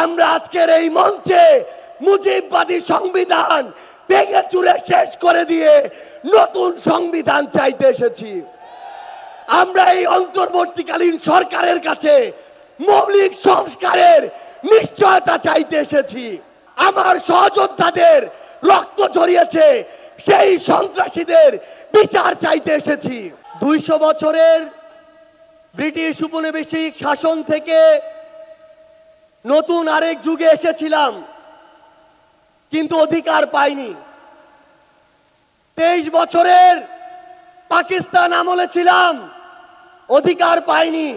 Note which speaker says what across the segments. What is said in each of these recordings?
Speaker 1: আমরা আজকের এই মঞ্চে মুজিববাদী সংবিধান ভেঙে চুরে শেষ করে দিয়ে নতুন সংবিধান চাইতে এসেছি। আমরা এই অন্তর্বর্তীকালীন সরকারের কাছে মৌলিক সংস্কারের নিশ্চয়তা চাইতে এসেছি। আমার সহযোদ্ধাদের রক্ত ঝরিয়েছে সেই সন্ত্রাসীদের বিচার চাইতে এসেছি। 200 বছরের ব্রিটিশ উপনিবেশিক শাসন থেকে নতুন আরেক যুগে এসেছিলাম, কিন্তু অধিকার পাইনি। 23 বছরের পাকিস্তান আমলে ছিলাম, অধিকার পাইনি।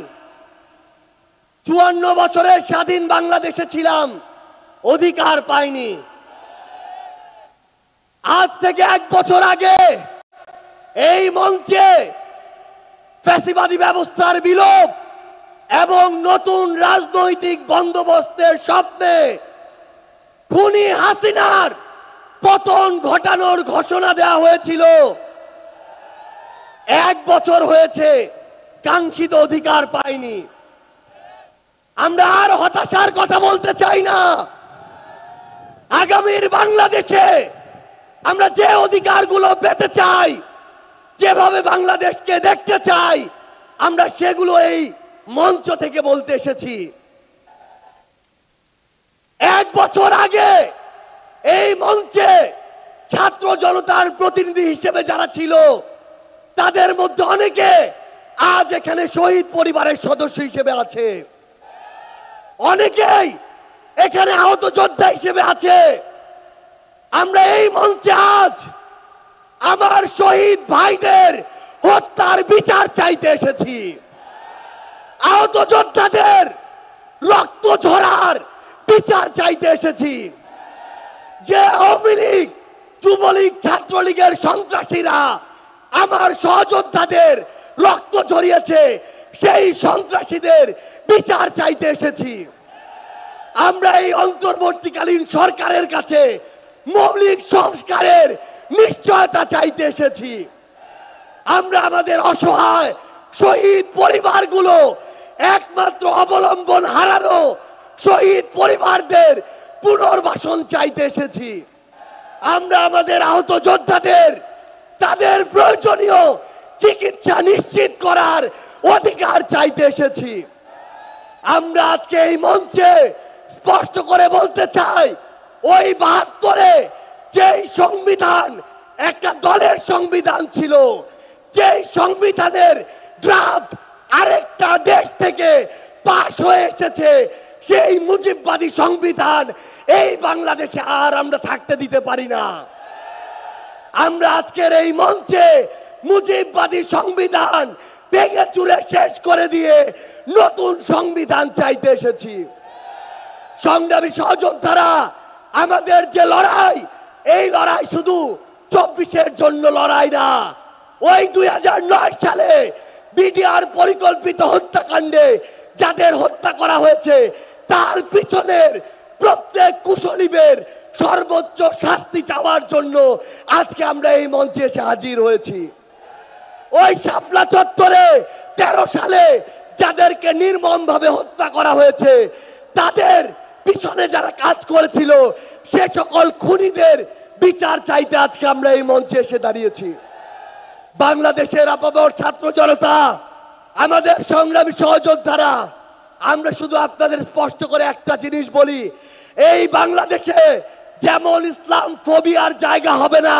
Speaker 1: 54 বছরের স্বাধীন বাংলাদেশে ছিলাম, অধিকার পাইনি। আজ থেকে 1 বছর আগে এই মঞ্চে ফ্যাসিবাদী ব্যবস্থার বিলোপ এবং নতুন রাজনৈতিক বন্দোবস্তের স্বপ্নে খুনি হাসিনার পতন ঘটানোর ঘোষণা দেওয়া হয়েছিল। 1 বছর হয়েছে, কাঙ্ক্ষিত অধিকার পাইনি। আমরা আর হতাশার কথা বলতে চাই না। আগামীর বাংলাদেশে আমরা যে অধিকারগুলো পেতে চাই, যেভাবে বাংলাদেশকে দেখতে চাই, আমরা সেগুলো এই মঞ্চ থেকে বলতে এসেছি। 1 বছর আগে এই মঞ্চে ছাত্র জনতার প্রতিনিধি হিসেবে যারা ছিল, তাদের মধ্যে অনেকে আজ এখানে শহীদ পরিবারের সদস্য হিসেবে আছে, অনেকেই এখানে আহত যোদ্ধা হিসেবে আছে। আমরা এই মঞ্চে আজ আমার শহীদ ভাইদের হত্যার বিচার চাইতে এসেছি। আহত যোদ্ধাদের রক্ত ঝরার বিচার চাইতে এসেছি। যে আওয়ামী লীগ, যুবলীগ, ছাত্রলীগের সন্ত্রাসীরা আমার সহযোদ্ধাদের রক্ত ঝরিয়েছে, সেই সন্ত্রাসীদের বিচার চাইতে এসেছি। আমরা এই অন্তর্বর্তীকালীন সরকারের কাছে মৌলিক সংস্কারের নিশ্চয়তা চাইতে এসেছি। আমরা আমাদের অসহায় শহীদ পরিবারগুলো, একমাত্র অবলম্বন হারানো শহীদ পরিবারদের পুনর্বাসন চাইতে এসেছি। আমরা আমাদের আহত যোদ্ধাদের তাদের প্রয়োজনীয় চিকিৎসা নিশ্চিত করার অধিকার চাইতে এসেছি। আমরা আজকে এই মঞ্চে স্পষ্ট করে বলতে চাই, ওই 72-এ যেই সংবিধান একটা দলের সংবিধান ছিল, যেই সংবিধানের ড্রাফট আরেকটা দেশ থেকে পাশ হয়ে এসেছে, সেই মুজিববাদী সংবিধান এই বাংলাদেশে আর আমরা থাকতে দিতে পারি না। আমরা আজকের এই মঞ্চে মুজিববাদী সংবিধান ভেঙে চুরে শেষ করে দিয়ে নতুন সংবিধান চাইতে এসেছি। সংগ্রামী সহযোদ্ধারা, আমাদের যে লড়াই, এই লড়াই শুধু 24-এর জন্য লড়াই না। ওই 2009 সালে বিডিআর পরিকল্পিত হত্যাকাণ্ডে যাদের হত্যা করা হয়েছে, তার পিছনের প্রত্যেক কুশলীদের সর্বোচ্চ শাস্তি চাওয়ার জন্য আজকে আমরা এই মঞ্চে এসে হাজির হয়েছি। ওই শাপলা চত্বরে 13 সালে যাদেরকে নির্মমভাবে হত্যা করা হয়েছে, তাদের পিছনে যারা কাজ করেছিল, সে সকল খুনিদের বিচার চাইতে আজকে আমরা এই মঞ্চে এসে দাঁড়িয়েছি। বাংলাদেশের আপামর ছাত্র জনতা, আমাদের সংগ্রামী সহযোদ্ধারা, আমরা শুধু আপনাদের স্পষ্ট করে একটা জিনিস বলি, এই বাংলাদেশে যেমন ইসলাম ফোবিয়ার জায়গা হবে না,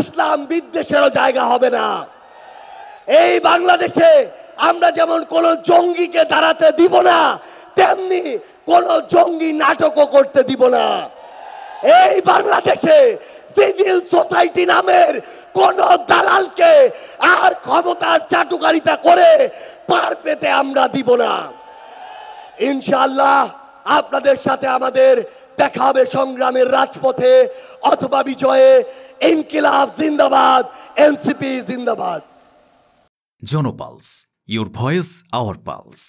Speaker 1: ইসলাম বিদ্বেষেরও জায়গা হবে না। এই বাংলাদেশে আমরা যেমন কোন জঙ্গিকে দাঁড়াতে দিব না, তেমনি কোন জঙ্গি নাটকও করতে দিব না। এই বাংলাদেশে সিভিল সোসাইটি নামের কোন দালালকে আর ক্ষমতার চাটুকারিতা করে পার পেতে আমরা দিব না। ইনশাআল্লাহ আপনাদের সাথে আমাদের দেখা হবে সংগ্রামের রাজপথে অথবা বিজয়ে। ইনকিলাব জিন্দাবাদ, এনসিপি জিন্দাবাদ।
Speaker 2: Jan Pulse, your voice, our pulse.